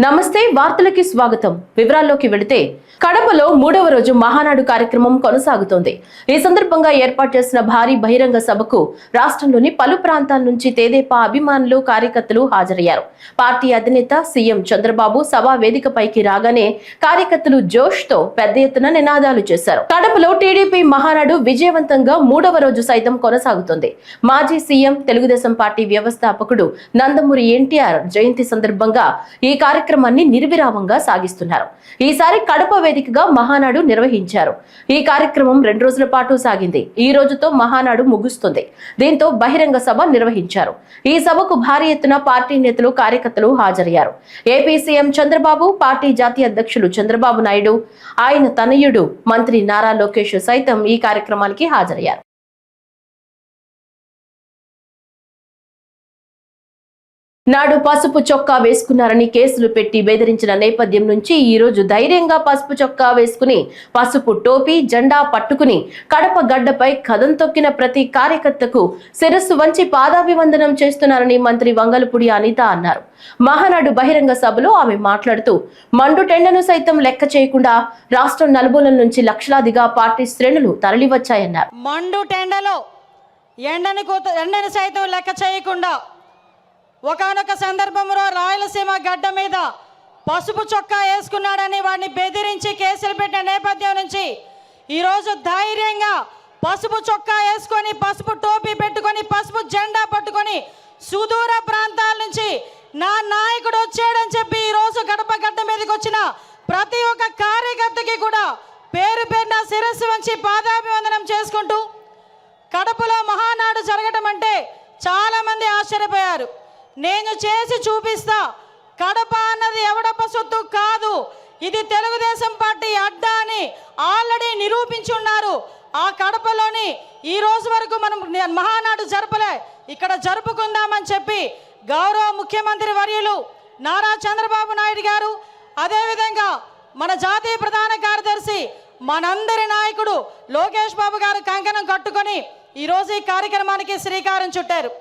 నమస్తే వార్తలకి స్వాగతం. వివరాల్లోకి వెళితే కడపలో 3వ రోజు మహానాడు కార్యక్రమం కొనసాగుతోంది. ఈ సందర్భంగా ఏర్పాటు చేసిన భారీ బహిరంగ సభకు రాష్ట్రంలోని పలు ప్రాంతాల నుంచి తెదేపా అభిమానులు, కార్యకర్తలు హాజరయ్యారు. పార్టీ అధినేత సీఎం చంద్రబాబు సభా వేదికపైకి రాగానే కార్యకర్తలు జోష్ తో పెద్ద ఎత్తున నినాదాలు చేశారు. కడపలో టీడీపీ మహానాడు విజయవంతంగా 3వ రోజు సైతం కొనసాగుతోంది. మాజీ సీఎం, తెలుగుదేశం పార్టీ వ్యవస్థాపకుడు నందమూరి ఎన్టీఆర్ జయంతి సందర్భంగా ఈ కార్యక్రమాన్ని నిర్విరామంగా సాగిస్తున్నారు. ఈసారి కడప వేదికగా మహానాడు నిర్వహించారు. ఈ కార్యక్రమం 2 రోజుల పాటు సాగింది. ఈ రోజుతో మహానాడు ముగుస్తుంది. దీంతో బహిరంగ సభ నిర్వహించారు. ఈ సభకు భారీ ఎత్తున పార్టీ నేతలు, కార్యకర్తలు హాజరయ్యారు. ఏపీ సీఎం చంద్రబాబు, పార్టీ జాతీయ అధ్యక్షులు చంద్రబాబు నాయుడు, ఆయన తనయుడు మంత్రి నారా లోకేష్ సైతం ఈ కార్యక్రమానికి హాజరయ్యారు. నాడు పసుపు చొక్కా వేసుకున్నారని కేసులు పెట్టి బెదిరించిన నేపథ్యం నుంచి ఈ రోజు ధైర్యంగా పసుపు చొక్కా వేసుకుని, పసుపు టోపీ, జెండా పట్టుకుని కడప గడ్డపై కదం తొక్కిన ప్రతి కార్యకర్తకు శిరస్సు వంచి పాదాభివందనం చేస్తున్నారని మంత్రి వంగలపూడి అనిత అన్నారు. మహానాడు బహిరంగ సభలో ఆమె మాట్లాడుతూ మండుటెండను సైతం లెక్క చేయకుండా రాష్ట్రం నలుమూలల నుంచి లక్షలాదిగా పార్టీ శ్రేణులు తరలివచ్చాయన్నారు. మండుటెండలో ఎండను సైతం లెక్క చేయకుండా ఒకానొక సందర్భంలో రాయలసీమ గడ్డ మీద పసుపు చొక్కా వేసుకున్నాడని వాడిని బెదిరించి కేసులు పెట్టిన నేపథ్యం నుంచి ఈరోజు ధైర్యంగా పసుపు చొక్కా వేసుకొని, పసుపు టోపీ పెట్టుకొని, పసుపు జెండా పట్టుకొని సుదూర ప్రాంతాల నుంచి నా నాయకుడు వచ్చాడని చెప్పి ఈరోజు గడప గడ్డ మీదకి వచ్చిన ప్రతి ఒక్క కార్యకర్తకి కూడా పేరు పేరున శిరస్సు వంచి పాదాభివందనం చేసుకుంటూ, కడపలో మహానాడు జరగడం అంటే చాలా మంది ఆశ్చర్యపోయారు. నేను చేసి చూపిస్తా, కడప అన్నది ఎవడప్ప సొత్తు కాదు, ఇది తెలుగుదేశం పార్టీ అడ్డా అని ఆల్రెడీ నిరూపించున్నారు. ఆ కడపలోని ఈ రోజు వరకు మనం మహానాడు జరపలే, ఇక్కడ జరుపుకుందామని చెప్పి గౌరవ ముఖ్యమంత్రి వర్యులు నారా చంద్రబాబు నాయుడు గారు, అదేవిధంగా మన జాతీయ ప్రధాన కార్యదర్శి మనందరి నాయకుడు లోకేష్ బాబు గారు కంకణం కట్టుకొని ఈరోజు ఈ కార్యక్రమానికి శ్రీకారం చుట్టారు.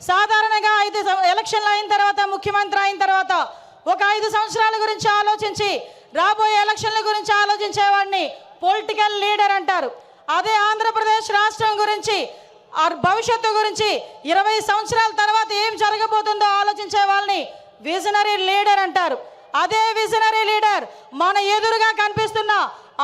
సాధారణంగా 5 ఎలక్షన్లు అయిన తర్వాత, ముఖ్యమంత్రి అయిన తర్వాత ఒక 5 సంవత్సరాల గురించి ఆలోచించి రాబోయే ఎలక్షన్ల గురించి ఆలోచించేవాడిని పొలిటికల్ లీడర్ అంటారు. అదే ఆంధ్రప్రదేశ్ రాష్ట్రం గురించి, భవిష్యత్తు గురించి 20 సంవత్సరాల తర్వాత ఏం జరగబోతుందో ఆలోచించే వాళ్ళని విజనరీ లీడర్ అంటారు. అదే విజనరీ లీడర్ మన ఎదురుగా కనిపిస్తున్న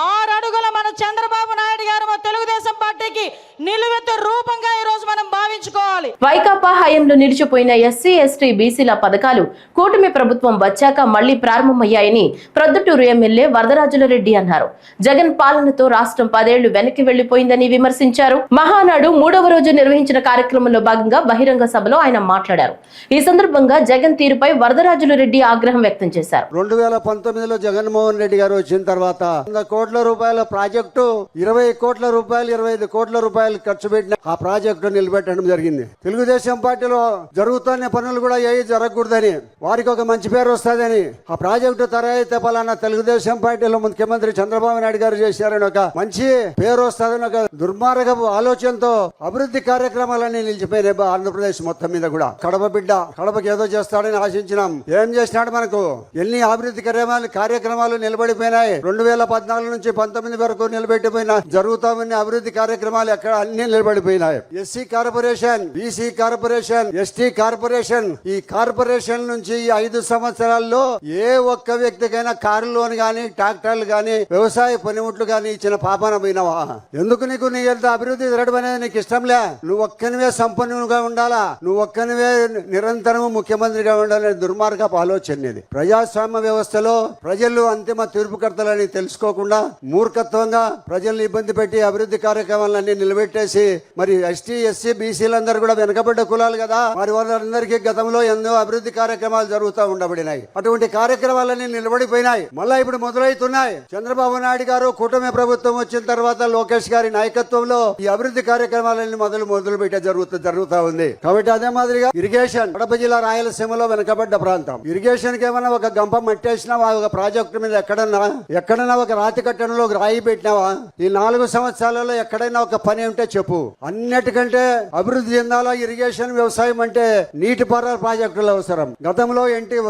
6 అడుగుల మన చంద్రబాబు నాయుడు గారు మా తెలుగుదేశం పార్టీకి నిలువెత్తు రూపంగా ఈ రోజు మనం భావించుకోవాలి. వైకాపా హయాంలో నిలిచిపోయిన ఎస్సీ, ఎస్టీ, బీసీల పథకాలు కూటమి ప్రభుత్వం వచ్చాక మళ్లీ ప్రారంభమయ్యాయని ప్రొద్దుటూరు ఎమ్మెల్యే వరదరాజుల రెడ్డి అన్నారు. జగన్ పాలనతో రాష్ట్రం 10 ఏళ్లు వెనక్కి వెళ్లిపోయిందని విమర్శించారు. మహానాడు 3వ రోజు నిర్వహించిన కార్యక్రమంలో భాగంగా బహిరంగ సభలో ఆయన మాట్లాడారు. ఈ సందర్భంగా జగన్ తీరుపై వరదరాజుల రెడ్డి ఆగ్రహం వ్యక్తం చేశారు. 2019లో జగన్మోహన్ రెడ్డి గారు వచ్చిన తర్వాత 100 కోట్ల రూపాయల ప్రాజెక్టు 20 కోట్ల రూపాయలు 25 కోట్ల రూపాయలు ఖర్చు పెట్టిన ఆ ప్రాజెక్టు నిలబెట్టడం జరిగింది. తెలుగుదేశం పార్టీలో జరుగుతున్న పనులు కూడా ఏవి జరగకూడదని, వారికి ఒక మంచి పేరు వస్తుందని ఆ ప్రాజెక్టు తరైతే పలానా తెలుగుదేశం పార్టీలో ముఖ్యమంత్రి చంద్రబాబు నాయుడు గారు చేశారని ఒక మంచి పేరు వస్తుందని ఒక దుర్మార్గపు ఆలోచనతో అభివృద్ధి కార్యక్రమాలన్నీ నిలిచిపోయినాయి. ఆంధ్రప్రదేశ్ మొత్తం మీద కూడా కడప బిడ్డ కడపకి ఏదో చేస్తాడని ఆశించినాం. ఏం చేసినాడు? మనకు ఎన్ని అభివృద్ధి కార్యక్రమాలు నిలబడిపోయినాయి. 2014 నుంచి 19 వరకు నిలబెట్టిపోయిన జరుగుతామని అభివృద్ధి కార్యక్రమాలు ఎక్కడ అన్ని నిలబడిపోయినాయి. SC corporation, BC corporation, ST corporation, ఈ కార్పొరేషన్ నుంచి ఈ 5 సంవత్సరాల్లో ఏ ఒక్క వ్యక్తికైనా కారు లోన్ గానీ, ట్రాక్టర్లు గానీ, వ్యవసాయ పనిముట్లు గానీ ఇచ్చిన పాపన పోయినావా? ఎందుకు నీకు నీ అభివృద్ధి జరగడం అనేది నీకు ఇష్టంలే? నువ్వు ఒక్కనివే సంపన్నుగా ఉండాలా, నువ్వు ఒక్కనివే నిరంతరం ముఖ్యమంత్రిగా ఉండాలనే దుర్మార్గపు ఆలోచన ఇది. ప్రజాస్వామ్య వ్యవస్థలో ప్రజలు అంతిమ తీర్పుకర్తలని తెలుసుకోకుండా మూర్ఖత్వంగా ప్రజల్ని ఇబ్బంది పెట్టి అభివృద్ధి కార్యక్రమాలన్నీ నిలబెట్టేసి, మరి ఎస్టీ, ఎస్సీ, బీసీలందరూ కూడా వెనకబడ్డ కులాలు కదా, మరి వాళ్ళందరికీ గతంలో ఎన్నో అభివృద్ధి కార్యక్రమాలు జరుగుతూ ఉండబడినాయి. అటువంటి కార్యక్రమాలన్నీ నిలబడిపోయినాయి. మళ్ళా ఇప్పుడు మొదలవుతున్నాయి. చంద్రబాబు నాయుడు గారు కూటమి ప్రభుత్వం వచ్చిన తర్వాత లోకేష్ గారి నాయకత్వంలో ఈ అభివృద్ధి కార్యక్రమాలన్నీ మొదలు పెట్టే జరుగుతూ ఉంది. కాబట్టి అదే మాదిరిగా ఇరిగేషన్, కడప జిల్లా రాయలసీమలో వెనకబడ్డ ప్రాంతం. ఇరిగేషన్ కి ఏమన్నా ఒక గంప మట్టేసినా, ఒక ప్రాజెక్టు మీద ఎక్కడన్నా ఒక రాతి కట్టడంలో రాయి పెట్టినావా? ఈ 4 సంవత్సరాలలో ఎక్కడైనా ఒక పని ఉంటే చెప్పు. అన్నిటికంటే అభివృద్ధి చెందాలా ఇరిగేషన్ వ్యవసాయం అంటే నీటిపారుదల ప్రాజెక్టులు అవసరం. గతంలో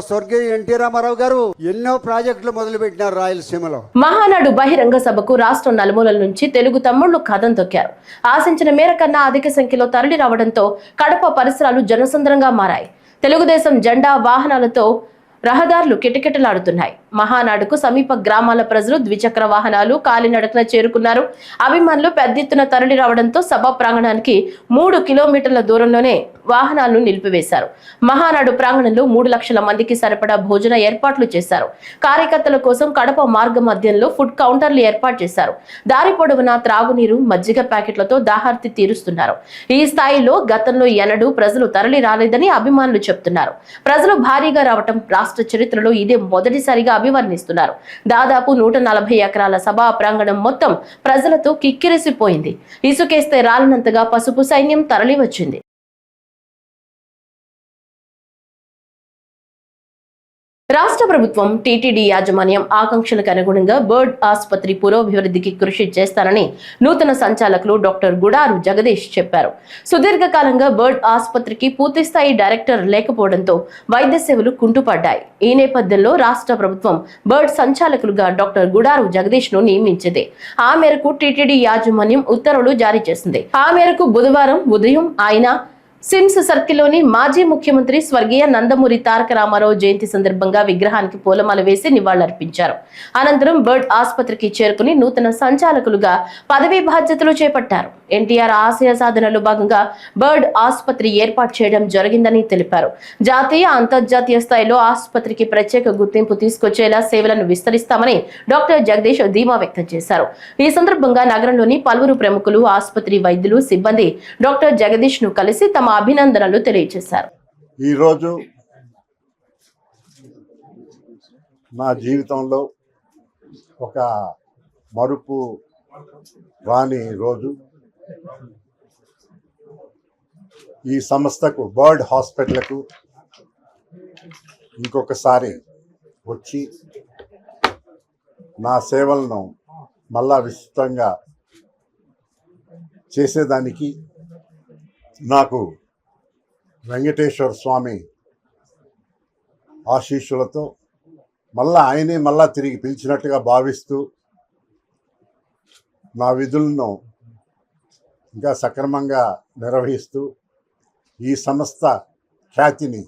స్వర్గీయ ఎన్టీ రామారావు గారు ఎన్నో ప్రాజెక్టులు మొదలు పెట్టినారు రాయలసీమలో. మహానాడు బహిరంగ సభకు రాష్ట్రం నలుమూలల నుంచి తెలుగు తమ్ముళ్లు కథం తొక్కారు. ఆశించిన మేర కన్నా అధిక సంఖ్యలో తరలి రావడంతో కడప పరిసరాలు జనసంద్రంగా మారాయి. తెలుగుదేశం జెండా వాహనాలతో రహదారులు కిటకిటలాడుతున్నాయి. మహానాడుకు సమీప గ్రామాల ప్రజలు ద్విచక్ర వాహనాలు కాలినడకన చేరుకున్నారు. అభిమానులు పెద్ద ఎత్తున తరలి రావడంతో సభా ప్రాంగణానికి 3 కిలోమీటర్ల దూరంలోనే వాహనాలను నిలిపివేశారు. మహానాడు ప్రాంగణంలో 3 లక్షల మందికి సరిపడా భోజన ఏర్పాట్లు చేశారు. కార్యకర్తల కోసం కడప మార్గ మధ్యంలో ఫుడ్ కౌంటర్లు ఏర్పాటు చేశారు. దారి పొడవునా త్రాగునీరు, మజ్జిగ ప్యాకెట్లతో దాహార్తి తీరుస్తున్నారు. ఈ స్థాయిలో గతంలో ఎన్నడూ ప్రజలు తరలి రాలేదని అభిమానులు చెప్తున్నారు. ప్రజలు భారీగా రావటం రాష్ట్ర చరిత్రలో ఇదే మొదటిసారిగా అభివర్ణిస్తున్నారు. దాదాపు 140 ఎకరాల సభా ప్రాంగణం మొత్తం ప్రజలతో కిక్కిరిసిపోయింది. ఇసుకేస్తే రాలినంతగా పసుపు సైన్యం తరలి వచ్చింది. రాష్ట్ర ప్రభుత్వం టీటీడీ యాజమాన్యం ఆకాంక్షలకు అనుగుణంగా బర్డ్ ఆసుపత్రి పురోభివృద్ధికి కృషి చేస్తానని నూతన సంచాలకులు డాక్టర్ గుడారు జగదీష్ చెప్పారు. సుదీర్ఘకాలంగా బర్డ్ ఆసుపత్రికి పూర్తిస్థాయి డైరెక్టర్ లేకపోవడంతో వైద్య సేవలు కుంటుపడ్డాయి. ఈ నేపథ్యంలో రాష్ట్ర ప్రభుత్వం బర్డ్ సంచాలకులుగా డాక్టర్ గుడారు జగదీష్ ను నియమించింది. ఆ మేరకు టీటీడీ యాజమాన్యం ఉత్తర్వులు జారీ చేసింది. ఆ మేరకు బుధవారం ఉదయం ఆయన సిమ్స్ సర్కిల్లోని మాజీ ముఖ్యమంత్రి స్వర్గీయ నందమూరి తారక రామారావు జయంతి సందర్భంగా విగ్రహానికి పూలమాల వేసి నివాళులర్పించారు. అనంతరం బర్డ్ ఆసుపత్రికి చేరుకుని నూతన సంచాలకులుగా పదవీ బాధ్యతలు చేపట్టారు. ఎన్టీఆర్ ఆశయ సాధనలో భాగంగా బర్డ్ ఆసుపత్రి ఏర్పాటు చేయడం జరిగిందని తెలిపారు. జాతీయ, అంతర్జాతీయ స్థాయిలో ఆసుపత్రికి ప్రత్యేక గుర్తింపు తీసుకొచ్చేలా సేవలను విస్తరిస్తామని డాక్టర్ జగదీష్ ధీమా వ్యక్తం చేశారు. ఈ సందర్భంగా నగరంలోని పలువురు ప్రముఖులు, ఆసుపత్రి వైద్యులు, సిబ్బంది డాక్టర్ జగదీష్ ను కలిసి తమ అభినందనలు తెలియజేశారు. ఈరోజు నా జీవితంలో ఒక మరుపు రాని రోజు. ఈ సంస్థకు, బర్డ్ హాస్పిటల్కు ఇంకొకసారి వచ్చి నా సేవలను మళ్ళా విస్తృతంగా చేసేదానికి నాకు వెంకటేశ్వర స్వామి ఆశీస్సులతో ఆయనే తిరిగి పిలిచినట్టుగా భావిస్తూ నా విధులను ఇంకా సక్రమంగా నిర్వహిస్తూ ఈ సంస్థ ఖ్యాతిని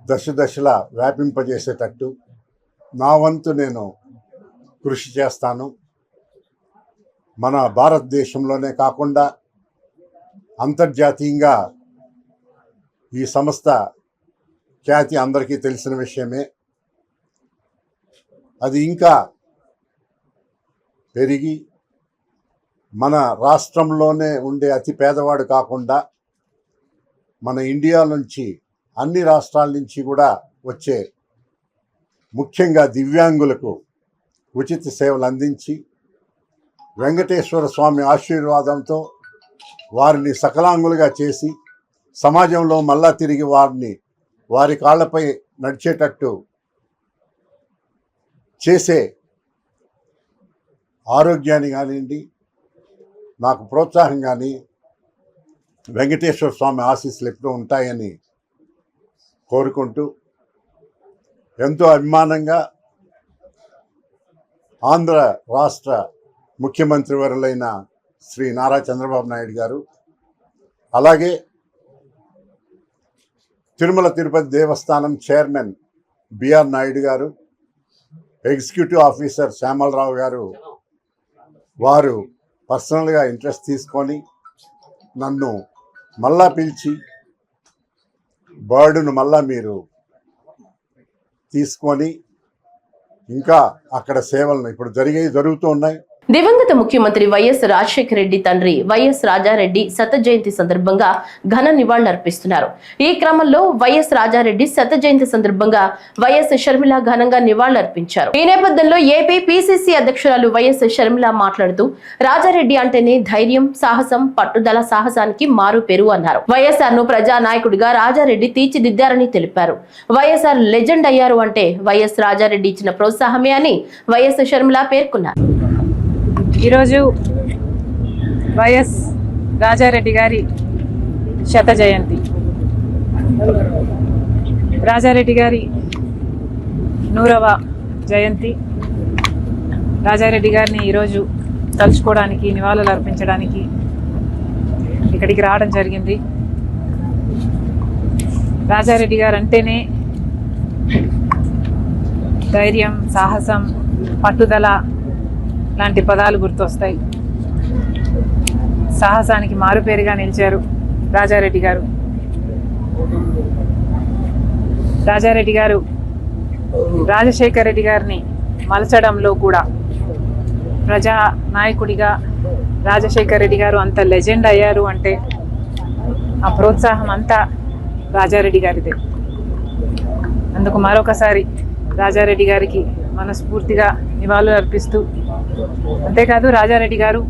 దశలా వ్యాపింపజేసేటట్టు నా వంతు నేను కృషి చేస్తాను. మన భారతదేశంలోనే కాకుండా అంతర్జాతీయంగా ఈ సంస్థ ఖ్యాతి అందరికీ తెలిసిన విషయమే. అది ఇంకా పెరిగి మన రాష్ట్రంలోనే ఉండే అతి పేదవాడు కాకుండా మన ఇండియా నుంచి, అన్ని రాష్ట్రాల నుంచి కూడా వచ్చే, ముఖ్యంగా దివ్యాంగులకు ఉచిత సేవలు అందించి వెంకటేశ్వర స్వామి ఆశీర్వాదంతో వారిని సకలాంగులుగా చేసి సమాజంలో మళ్ళా తిరిగి వారి కాళ్ళపై నడిచేటట్టు చేసే ఆరోగ్యాన్ని కానివ్వండి, నాకు ప్రోత్సాహం కానీ వెంకటేశ్వర స్వామి ఆశీస్సులు ఎప్పుడూ ఉంటాయని కోరుకుంటూ, ఎంతో అభిమానంగా ఆంధ్ర రాష్ట్ర ముఖ్యమంత్రి వర్యులైన శ్రీ నారా చంద్రబాబు నాయుడు గారు, అలాగే తిరుమల తిరుపతి దేవస్థానం చైర్మన్ బిఆర్ నాయుడు గారు, ఎగ్జిక్యూటివ్ ఆఫీసర్ శ్యామలరావు గారు, వారు పర్సనల్గా ఇంట్రెస్ట్ తీసుకొని నన్ను మళ్ళా పిలిచి బర్డును మీరు తీసుకొని ఇంకా అక్కడ సేవలను ఇప్పుడు జరుగుతూ ఉన్నాయి. దివంగత ముఖ్యమంత్రి వైఎస్ రాజశేఖర రెడ్డి తండ్రి వైఎస్ రాజారెడ్డి శత జయంతి సందర్భంగా ఘన నివాళులర్పిస్తున్నారు. ఈ క్రమంలో వైఎస్ రాజారెడ్డి శత జయంతి సందర్భంగా వైఎస్ షర్మిల ఘనంగా నివాళులర్పించారు. ఈ నేపథ్యంలో ఏపీ పిసిసి అధ్యక్షురాలు వైఎస్ షర్మిల మాట్లాడుతూ, రాజారెడ్డి అంటేనే ధైర్యం, సాహసం, పట్టుదల, సాహసానికి మారు పేరు అన్నారు. వైఎస్ఆర్ ను ప్రజానాయకుడిగా రాజారెడ్డి తీర్చిదిద్దారని తెలిపారు. వైఎస్ఆర్ లెజెండ్ అయ్యారు అంటే వైఎస్ రాజారెడ్డి ఇచ్చిన ప్రోత్సాహమే అని వైఎస్ షర్మిల పేర్కొన్నారు. ఈరోజు వైఎస్ రాజారెడ్డి గారి శత జయంతి. రాజారెడ్డి గారి 100వ జయంతి. రాజారెడ్డి గారిని ఈరోజు తలుచుకోవడానికి, నివాళులు అర్పించడానికి ఇక్కడికి రావడం జరిగింది. రాజారెడ్డి గారు అంటేనే ధైర్యం, సాహసం, పట్టుదల లాంటి పదాలు గుర్తొస్తాయి. సాహసానికి మారుపేరుగా నిలిచారు రాజారెడ్డి గారు. రాజారెడ్డి గారు రాజశేఖర రెడ్డి గారిని మలచడంలో కూడా ప్రజా నాయకుడిగా రాజశేఖర రెడ్డి గారు అంత లెజెండ్ అయ్యారు అంటే ఆ ప్రోత్సాహం అంతా రాజారెడ్డి గారిదే. అందుకు మరొకసారి రాజారెడ్డి గారికి మనస్ఫూర్తిగా నివాళులు అర్పిస్తూ, అంతేకాదు రాజారెడ్డి గారు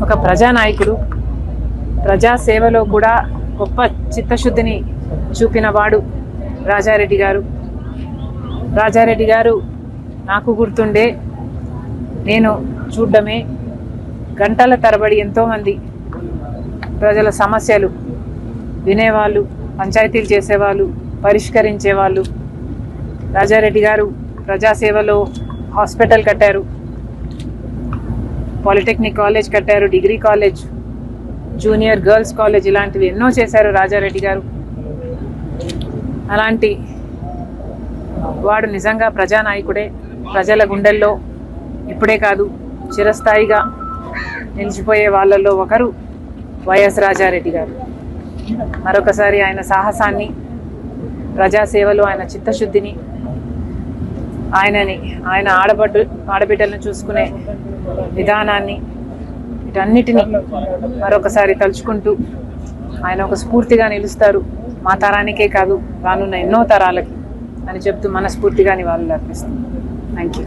ఒక ప్రజానాయకుడు, ప్రజాసేవలో కూడా గొప్ప చిత్తశుద్ధిని చూపిన వాడు రాజారెడ్డి గారు. రాజారెడ్డి గారు నాకు గుర్తుండే, నేను చూడడమే, గంటల తరబడి ఎంతోమంది ప్రజల సమస్యలు వినేవాళ్ళు, పంచాయతీలు చేసేవాళ్ళు, పరిష్కరించేవాళ్ళు. రాజారెడ్డి గారు ప్రజాసేవలో హాస్పిటల్ కట్టారు, పాలిటెక్నిక్ కాలేజ్ కట్టారు, degree college, junior girls college, ఇలాంటివి ఎన్నో చేశారు రాజారెడ్డి గారు. అలాంటి వాడు నిజంగా ప్రజానాయకుడే. ప్రజల గుండెల్లో ఇప్పుడే కాదు చిరస్థాయిగా నిలిచిపోయే వాళ్ళల్లో ఒకరు వైఎస్ రాజారెడ్డి గారు. మరొకసారి ఆయన సాహసాన్ని, ప్రజాసేవలో ఆయన చిత్తశుద్ధిని, ఆయన ఆడబిడ్డలను చూసుకునే విధానాన్ని, వీటన్నిటినీ మరొకసారి తలుచుకుంటూ ఆయన ఒక స్ఫూర్తిగా నిలుస్తారు మా తరానికే కాదు రానున్న ఎన్నో తరాలకి అని చెప్తూ మనస్ఫూర్తిగా నివాళులు అర్పిస్తాం. Thank you.